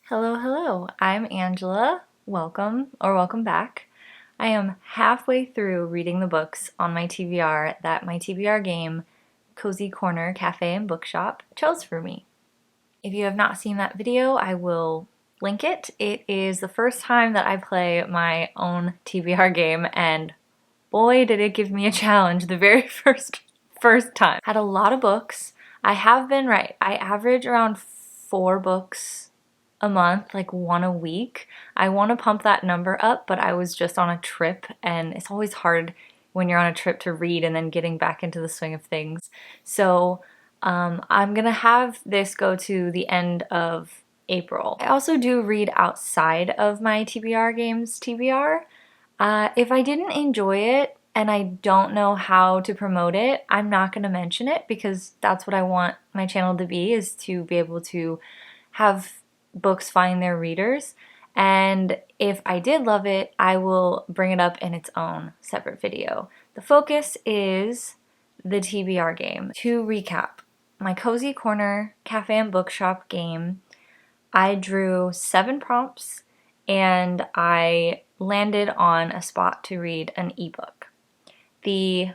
Hello, hello. I'm Angela. Welcome back. I am halfway through reading the books on my TBR that my TBR game, Cozy Corner Cafe and Bookshop, chose for me. If you have not seen that video, I will link it. It is the first time that I play my own TBR game, and boy, did it give me a challenge the very first time. Had a lot of books. I have been right. I average around 4 books a month, like 1 a week. I want to pump that number up, but I was just on a trip, and it's always hard when you're on a trip to read and then getting back into the swing of things. So I'm gonna have this go to the end of April. I also do read outside of my TBR games TBR. If I didn't enjoy it and I don't know how to promote it, I'm not going to mention it because that's what I want my channel to be, is to be able to have books find their readers. And if I did love it, I will bring it up in its own separate video. The focus is the TBR game. To recap, my Cozy Corner Cafe and Bookshop game, I drew 7 prompts and I landed on a spot to read an ebook. The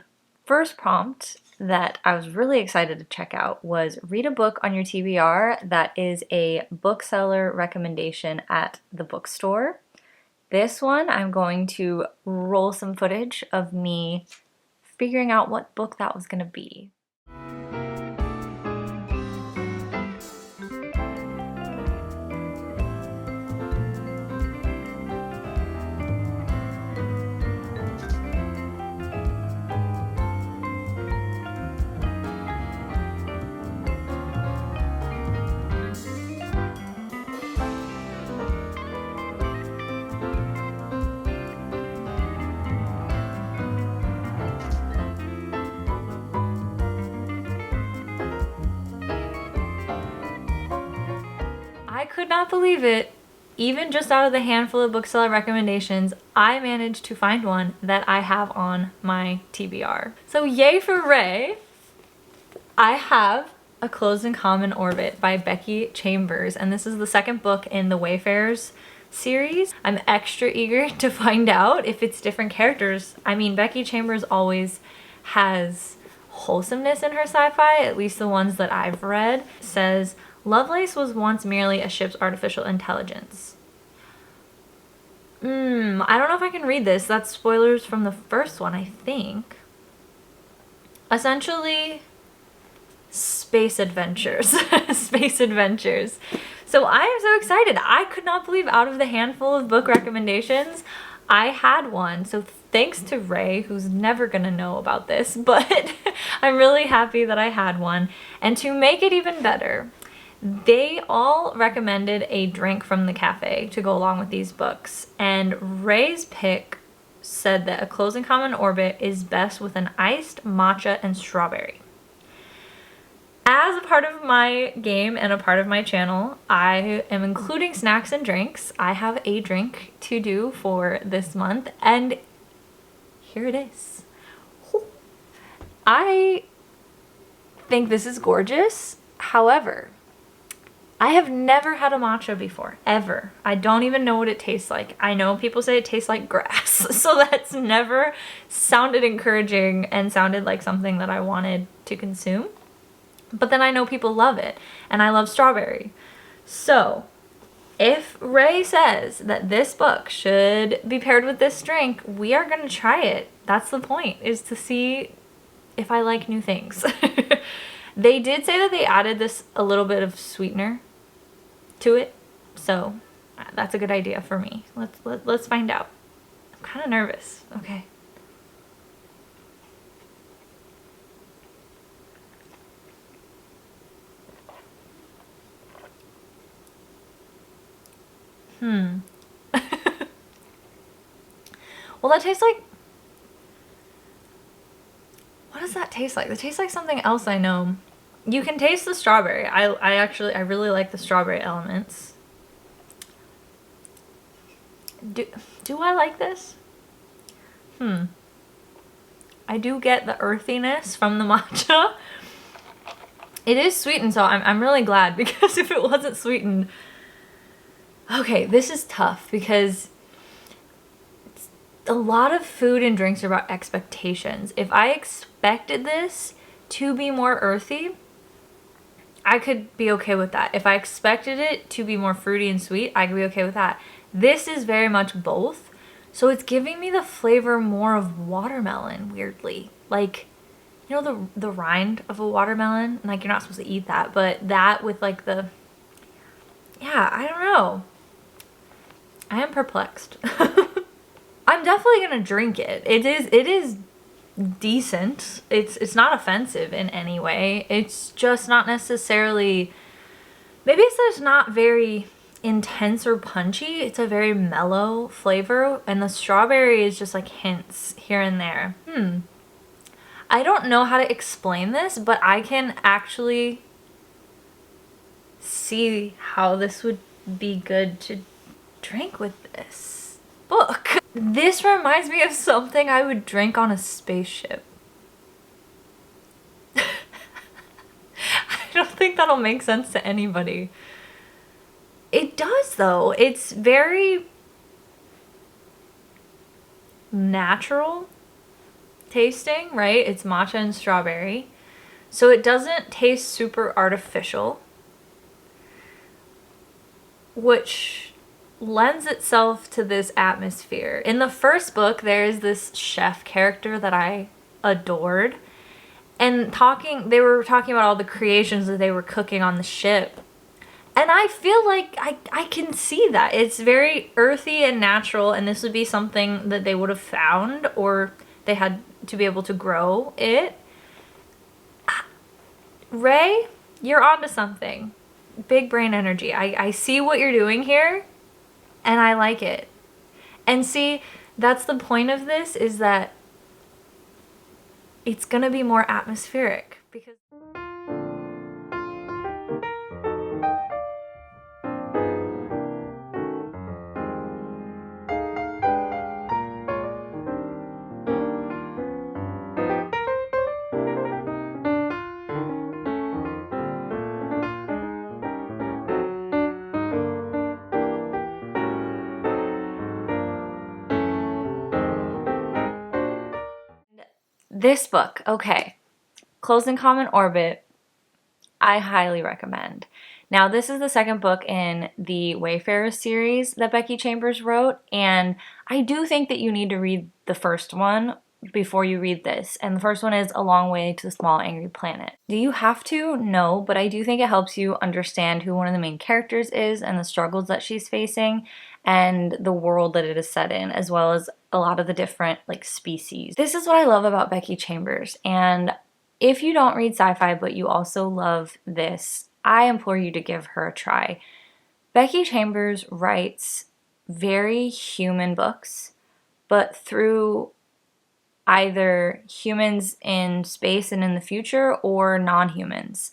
first prompt that I was really excited to check out was read a book on your TBR that is a bookseller recommendation at the bookstore. This one, I'm going to roll some footage of me figuring out what book that was going to be. I could not believe it. Even just out of the handful of bookseller recommendations, I managed to find one that I have on my TBR. So yay for Ray! I have A Closed and Common Orbit by Becky Chambers, and this is the second book in the Wayfarers series. I'm extra eager to find out if it's different characters. I mean, Becky Chambers always has wholesomeness in her sci-fi, at least the ones that I've read. It says, Lovelace was once merely a ship's artificial intelligence. I don't know if I can read this. That's spoilers from the first one, I think. Essentially, space adventures. Space adventures. So I am so excited. I could not believe out of the handful of book recommendations, I had one. So thanks to Ray, who's never gonna know about this, but I'm really happy that I had one. And to make it even better, they all recommended a drink from the cafe to go along with these books. And Ray's pick said that A Closed and Common Orbit is best with an iced matcha and strawberry. As a part of my game and a part of my channel, I am including snacks and drinks. I have a drink to do for this month, and here it is. I think this is gorgeous. However, I have never had a matcha before, ever. I don't even know what it tastes like. I know people say it tastes like grass, so that's never sounded encouraging and sounded like something that I wanted to consume. But then I know people love it, and I love strawberry. So if Ray says that this book should be paired with this drink, we are going to try it. That's the point, is to see if I like new things. They did say that they added this a little bit of sweetener to it, so that's a good idea for me. Let's find out. I'm kind of nervous. Okay. Well, that tastes like... What does that taste like? That tastes like something else I know. You can taste the strawberry. I really like the strawberry elements. Do I like this? I do get the earthiness from the matcha. It is sweetened, so I'm really glad, because if it wasn't sweetened, Okay, this is tough because a lot of food and drinks are about expectations. If I expected this to be more earthy, I could be okay with that. If I expected it to be more fruity and sweet, I could be okay with that. This is very much both. So it's giving me the flavor more of watermelon, weirdly. Like, you know the rind of a watermelon? Like, you're not supposed to eat that, but that with like the, yeah, I don't know. I am perplexed. I'm definitely gonna drink it. It is decent. It's not offensive in any way. It's just not necessarily, maybe it's just not very intense or punchy. It's a very mellow flavor, and the strawberry is just like hints here and there. I don't know how to explain this, but I can actually see how this would be good to drink with this book. This reminds me of something I would drink on a spaceship. I don't think that'll make sense to anybody. It does though. It's very natural tasting, right? It's matcha and strawberry. So it doesn't taste super artificial, which lends itself to this atmosphere. In the first book, there's this chef character that I adored. And they were talking about all the creations that they were cooking on the ship. And I feel like I can see that. It's very earthy and natural, and this would be something that they would have found, or they had to be able to grow it. Ray, you're onto something. Big brain energy. I see what you're doing here, and I like it. And see, that's the point of this, is that it's gonna be more atmospheric because this book, okay, Closed in Common Orbit, I highly recommend. Now, this is the second book in the Wayfarer series that Becky Chambers wrote, and I do think that you need to read the first one before you read this. And the first one is A Long Way to the Small Angry Planet. Do you have to? No, but I do think it helps you understand who one of the main characters is and the struggles that she's facing and the world that it is set in, as well as a lot of the different like species. This is what I love about Becky Chambers, and if you don't read sci-fi but you also love this, I implore you to give her a try. Becky Chambers writes very human books, but through either humans in space and in the future or non-humans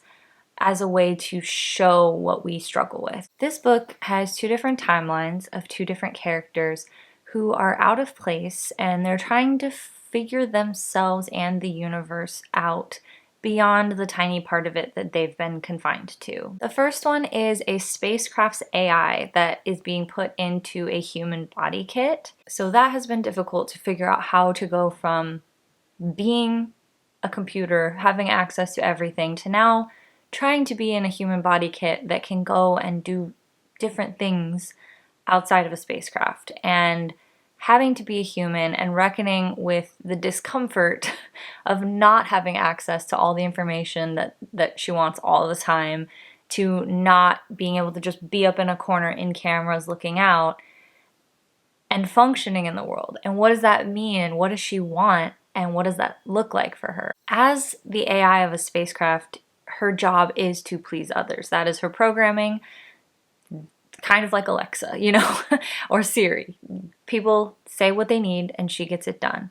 as a way to show what we struggle with. This book has two different timelines of two different characters who are out of place, and they're trying to figure themselves and the universe out beyond the tiny part of it that they've been confined to. The first one is a spacecraft's AI that is being put into a human body kit. So that has been difficult to figure out how to go from being a computer, having access to everything, to now trying to be in a human body kit that can go and do different things outside of a spacecraft, and having to be a human and reckoning with the discomfort of not having access to all the information that she wants all the time, to not being able to just be up in a corner in cameras looking out and functioning in the world. And what does that mean? And what does she want? And what does that look like for her? As the AI of a spacecraft, her job is to please others. That is her programming, kind of like Alexa, you know, or Siri. People say what they need and she gets it done.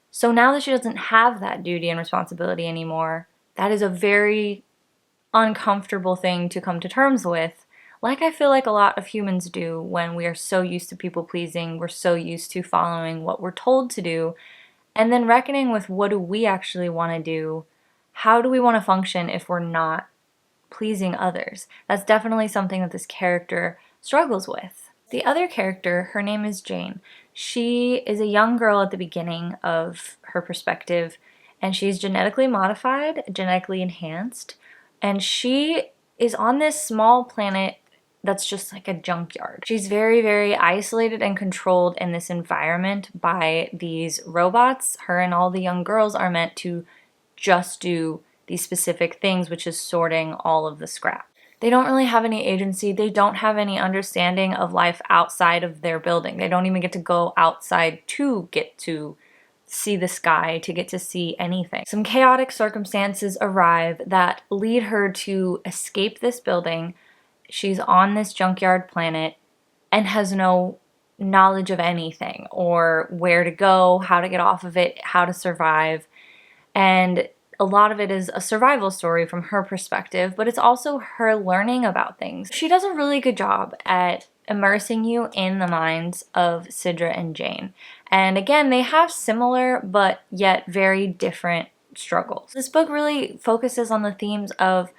So now that she doesn't have that duty and responsibility anymore, that is a very uncomfortable thing to come to terms with, like I feel like a lot of humans do when we are so used to people pleasing, we're so used to following what we're told to do, and then reckoning with what do we actually want to do? How do we want to function if we're not pleasing others? That's definitely something that this character struggles with. The other character, her name is Jane. She is a young girl at the beginning of her perspective, and she's genetically modified, genetically enhanced, and she is on this small planet that's just like a junkyard. She's very, very isolated and controlled in this environment by these robots. Her and all the young girls are meant to just do these specific things, which is sorting all of the scrap. They don't really have any agency. They don't have any understanding of life outside of their building. They don't even get to go outside to get to see the sky, to get to see anything. Some chaotic circumstances arrive that lead her to escape this building. She's on this junkyard planet and has no knowledge of anything, or where to go, how to get off of it, how to survive. And a lot of it is a survival story from her perspective, but it's also her learning about things. She does a really good job at immersing you in the minds of Sidra and Jane. And again, they have similar but yet very different struggles. This book really focuses on the themes of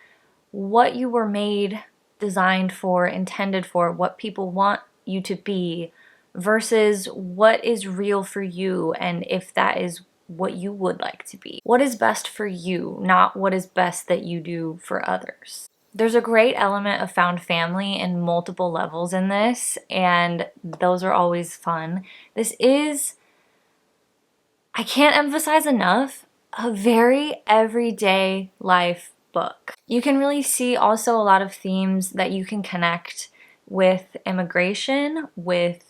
what you were made, designed for, intended for, what people want you to be, versus what is real for you and if that is what you would like to be. What is best for you, not what is best that you do for others. There's a great element of found family in multiple levels in this, and those are always fun. This is, I can't emphasize enough, a very everyday life book. You can really see also a lot of themes that you can connect with immigration, with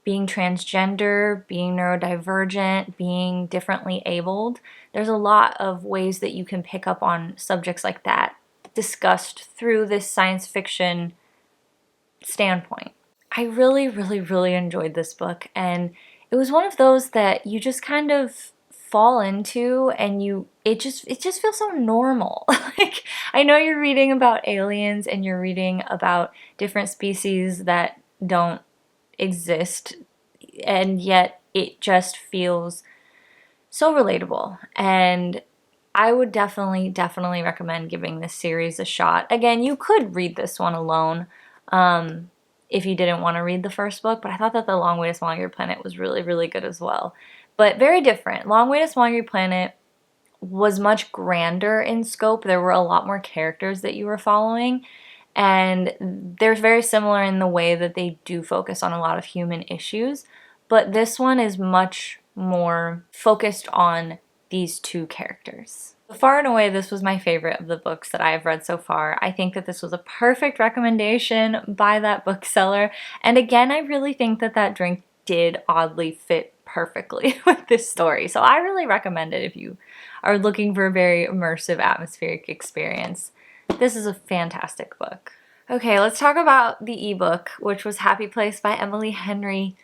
being transgender, being neurodivergent, being differently abled. There's a lot of ways that you can pick up on subjects like that discussed through this science fiction standpoint. I really, really, really enjoyed this book, and it was one of those that you just kind of fall into, and it just feels so normal. Like, I know you're reading about aliens and you're reading about different species that don't exist, and yet it just feels so relatable. And I would definitely recommend giving this series a shot. Again, you could read this one alone if you didn't want to read the first book, but I thought that The Long Way to Small Angry Planet was really, really good as well. But very different. Long Way to Small Angry Planet was much grander in scope. There were a lot more characters that you were following, and they're very similar in the way that they do focus on a lot of human issues, but this one is much more focused on these two characters. Far and away, this was my favorite of the books that I have read so far. I think that this was a perfect recommendation by that bookseller, and again, I really think that that drink did oddly fit perfectly with this story, so I really recommend it if you are looking for a very immersive, atmospheric experience. This is a fantastic book. Okay, let's talk about the ebook, which was Happy Place by Emily Henry.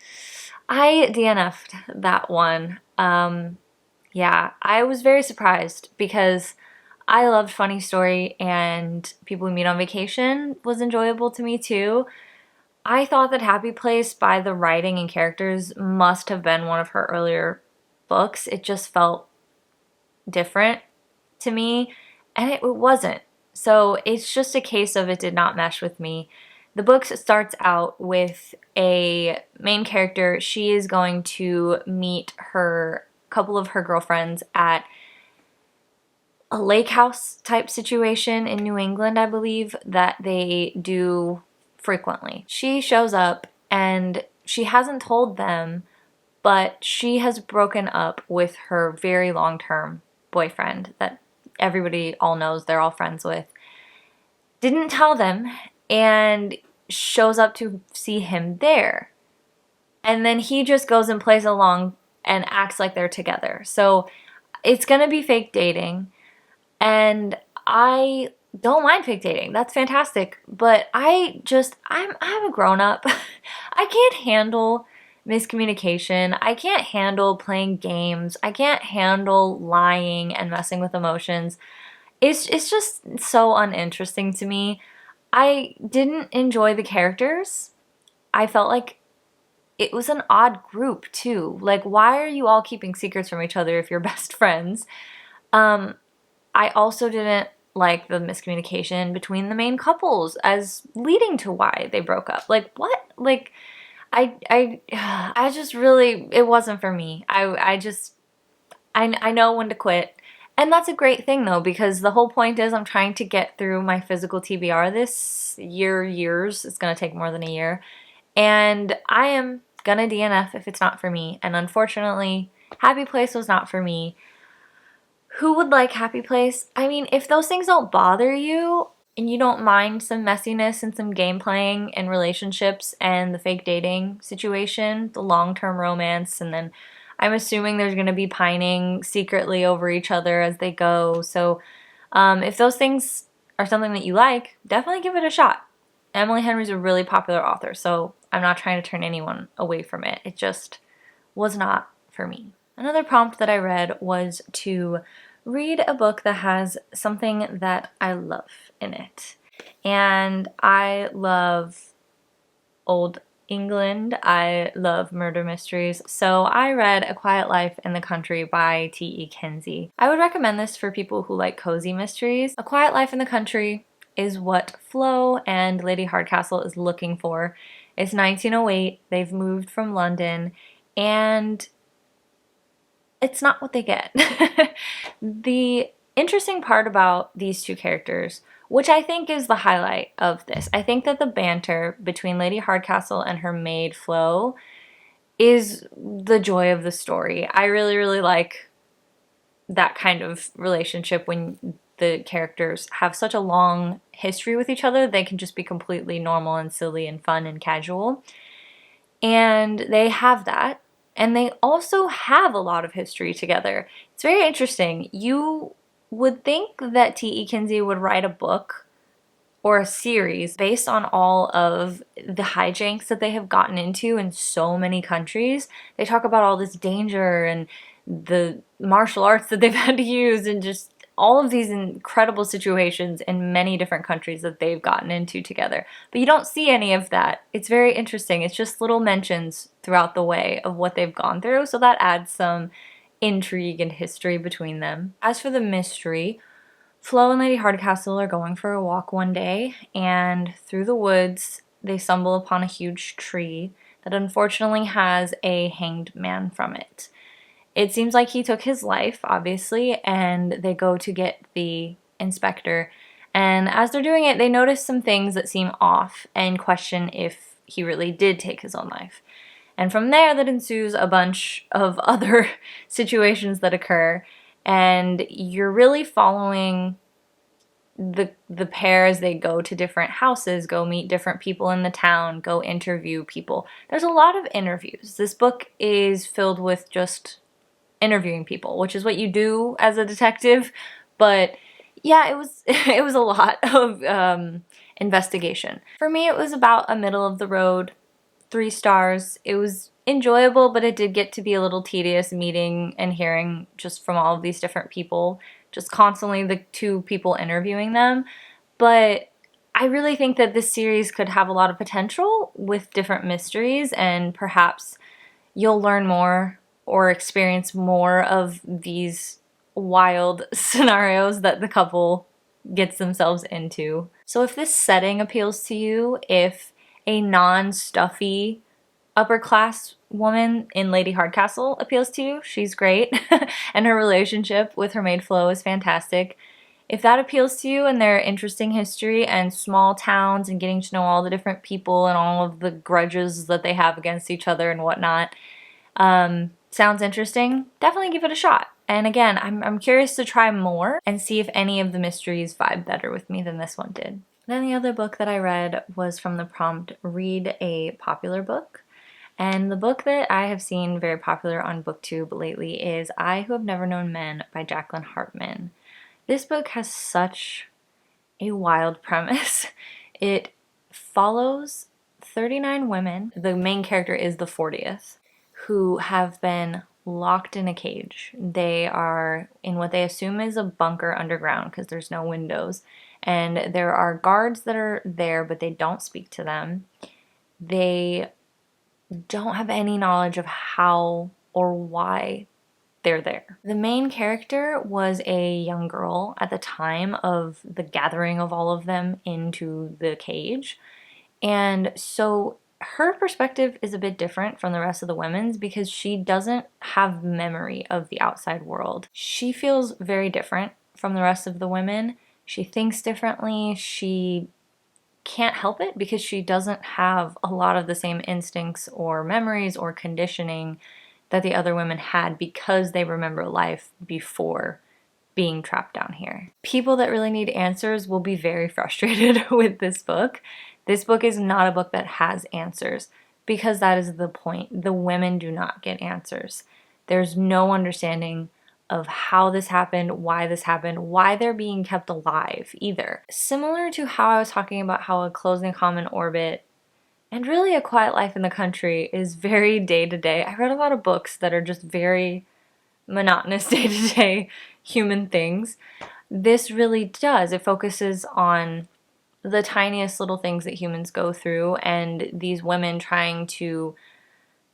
I DNF'd that one. Yeah, I was very surprised because I loved Funny Story, and People We Meet on Vacation was enjoyable to me too. I thought that Happy Place, by the writing and characters, must have been one of her earlier books. It just felt different to me, and it wasn't. So it's just a case of it did not mesh with me. The book starts out with a main character. She is going to meet her couple of her girlfriends at a lake house type situation in New England, I believe, that they do frequently. She shows up and she hasn't told them, but she has broken up with her very long-term boyfriend that everybody all knows, they're all friends with. Didn't tell them, and shows up to see him there. And then he just goes and plays along and acts like they're together. So it's gonna be fake dating, and I don't mind fake dating. That's fantastic. But I'm a grown up. I can't handle miscommunication. I can't handle playing games. I can't handle lying and messing with emotions. It's just so uninteresting to me. I didn't enjoy the characters. I felt like it was an odd group too. Like, why are you all keeping secrets from each other if you're best friends? I also didn't like the miscommunication between the main couples as leading to why they broke up. Like, what? Like, I just really, it wasn't for me. I know when to quit. And that's a great thing though, because the whole point is I'm trying to get through my physical TBR this years. It's going to take more than a year. And I am going to DNF if it's not for me. And unfortunately, Happy Place was not for me. Who would like Happy Place? I mean, if those things don't bother you and you don't mind some messiness and some game playing and relationships and the fake dating situation, the long-term romance, and then I'm assuming there's going to be pining secretly over each other as they go. So if those things are something that you like, definitely give it a shot. Emily Henry's a really popular author, so I'm not trying to turn anyone away from it. It just was not for me. Another prompt that I read was to read a book that has something that I love in it. And I love old England. I love murder mysteries. So I read A Quiet Life in the Country by T.E. Kinsey. I would recommend this for people who like cozy mysteries. A Quiet Life in the Country is what Flo and Lady Hardcastle is looking for. It's 1908. They've moved from London, and it's not what they get. The interesting part about these two characters, which I think is the highlight of this, I think that the banter between Lady Hardcastle and her maid Flo is the joy of the story. I really, really like that kind of relationship when the characters have such a long history with each other. They can just be completely normal and silly and fun and casual. And they have that. And they also have a lot of history together. It's very interesting. You would think that T.E. Kinsey would write a book or a series based on all of the hijinks that they have gotten into in so many countries. They talk about all this danger and the martial arts that they've had to use and just all of these incredible situations in many different countries that they've gotten into together. But you don't see any of that. It's very interesting. It's just little mentions throughout the way of what they've gone through, so that adds some intrigue and history between them. As for the mystery, Flo and Lady Hardcastle are going for a walk one day, and through the woods they stumble upon a huge tree that unfortunately has a hanged man from it. It seems like he took his life, obviously, and they go to get the inspector. And as they're doing it, they notice some things that seem off and question if he really did take his own life. And from there, that ensues a bunch of other situations that occur. And you're really following the pair as they go to different houses, go meet different people in the town, go interview people. There's a lot of interviews. This book is filled with just interviewing people, which is what you do as a detective, but yeah, it was a lot of investigation. For me, it was about a middle of the road, 3 stars. It was enjoyable, but it did get to be a little tedious meeting and hearing just from all of these different people, just constantly the 2 people interviewing them. But I really think that this series could have a lot of potential with different mysteries, and perhaps you'll learn more or experience more of these wild scenarios that the couple gets themselves into. So if this setting appeals to you, if a non-stuffy upper class woman in Lady Hardcastle appeals to you, she's great, and her relationship with her maid Flo is fantastic. If that appeals to you and their interesting history and small towns and getting to know all the different people and all of the grudges that they have against each other and whatnot, sounds interesting, definitely give it a shot. And again, I'm curious to try more and see if any of the mysteries vibe better with me than this one did. Then the other book that I read was from the prompt, read a popular book. And the book that I have seen very popular on BookTube lately is I Who Have Never Known Men by Jacqueline Hartman. This book has such a wild premise. It follows 39 women. The main character is the 40th, who have been locked in a cage. They are in what they assume is a bunker underground because there's no windows. And there are guards that are there, but they don't speak to them. They don't have any knowledge of how or why they're there. The main character was a young girl at the time of the gathering of all of them into the cage. And so her perspective is a bit different from the rest of the women's because she doesn't have memory of the outside world. She feels very different from the rest of the women. She thinks differently. She can't help it because she doesn't have a lot of the same instincts or memories or conditioning that the other women had because they remember life before being trapped down here. People that really need answers will be very frustrated with this book. This book is not a book that has answers because that is the point. The women do not get answers. There's no understanding of how this happened, why they're being kept alive either. Similar to how I was talking about how A Closing Common Orbit and really A Quiet Life in the Country is very day to day. I read a lot of books that are just very monotonous day to day human things. This really does. It focuses on the tiniest little things that humans go through and these women trying to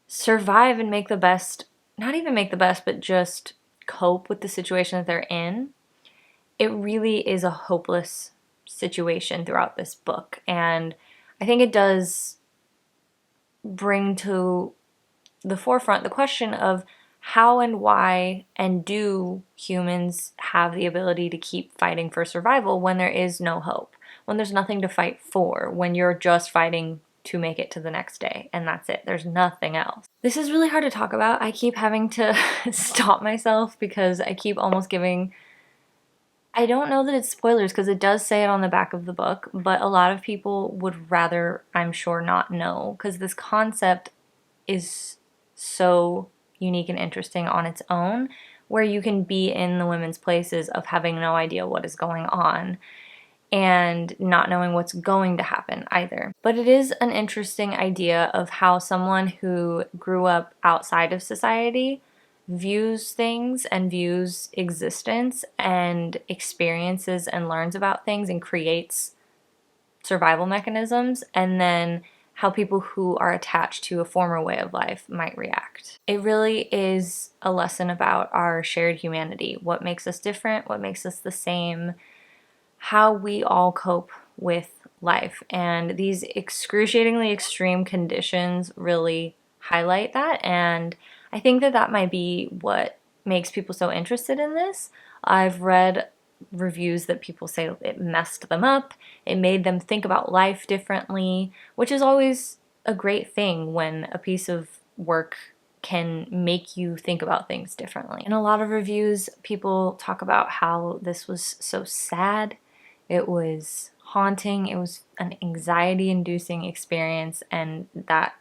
survive and make the best, not even make the best, but just cope with the situation that they're in. It really is a hopeless situation throughout this book. And I think it does bring to the forefront the question of how and why and do humans have the ability to keep fighting for survival when there is no hope, when there's nothing to fight for, when you're just fighting to make it to the next day and that's it. There's nothing else. This is really hard to talk about. I keep having to stop myself because I keep almost giving, I don't know that it's spoilers because it does say it on the back of the book, but a lot of people would rather, I'm sure, not know because this concept is so unique and interesting on its own, where you can be in the women's places of having no idea what is going on and not knowing what's going to happen either. But it is an interesting idea of how someone who grew up outside of society views things and views existence and experiences and learns about things and creates survival mechanisms, and then how people who are attached to a former way of life might react. It really is a lesson about our shared humanity, what makes us different, what makes us the same, how we all cope with life. And these excruciatingly extreme conditions really highlight that, and I think that that might be what makes people so interested in this. I've read reviews that people say it messed them up, it made them think about life differently, which is always a great thing when a piece of work can make you think about things differently. In a lot of reviews, people talk about how this was so sad, it was haunting, it was an anxiety-inducing experience, and that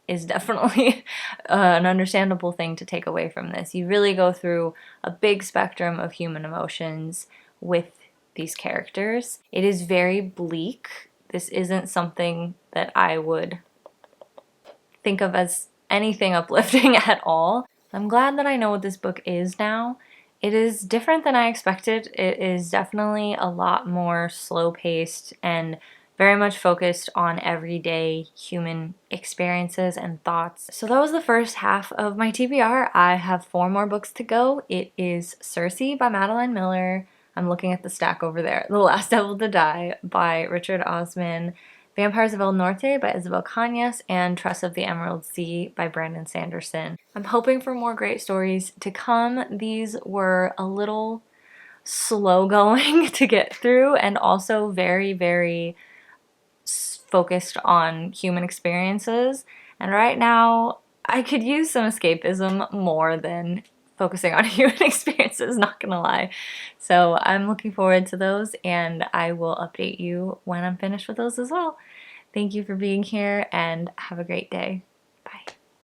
is definitely an understandable thing to take away from this. You really go through a big spectrum of human emotions with these characters. It is very bleak. This isn't something that I would think of as anything uplifting at all. I'm glad that I know what this book is now. It is different than I expected. It is definitely a lot more slow-paced and very much focused on everyday human experiences and thoughts. So that was the first half of my TBR. I have 4 more books to go. It is Circe by Madeline Miller. I'm looking at the stack over there. The Last Devil to Die by Richard Osman. Vampires of El Norte by Isabel Cañas, and Tress of the Emerald Sea by Brandon Sanderson. I'm hoping for more great stories to come. These were a little slow going to get through and also very, very focused on human experiences. And right now, I could use some escapism more than focusing on human experiences, not gonna lie. So I'm looking forward to those, and I will update you when I'm finished with those as well. Thank you for being here, and have a great day.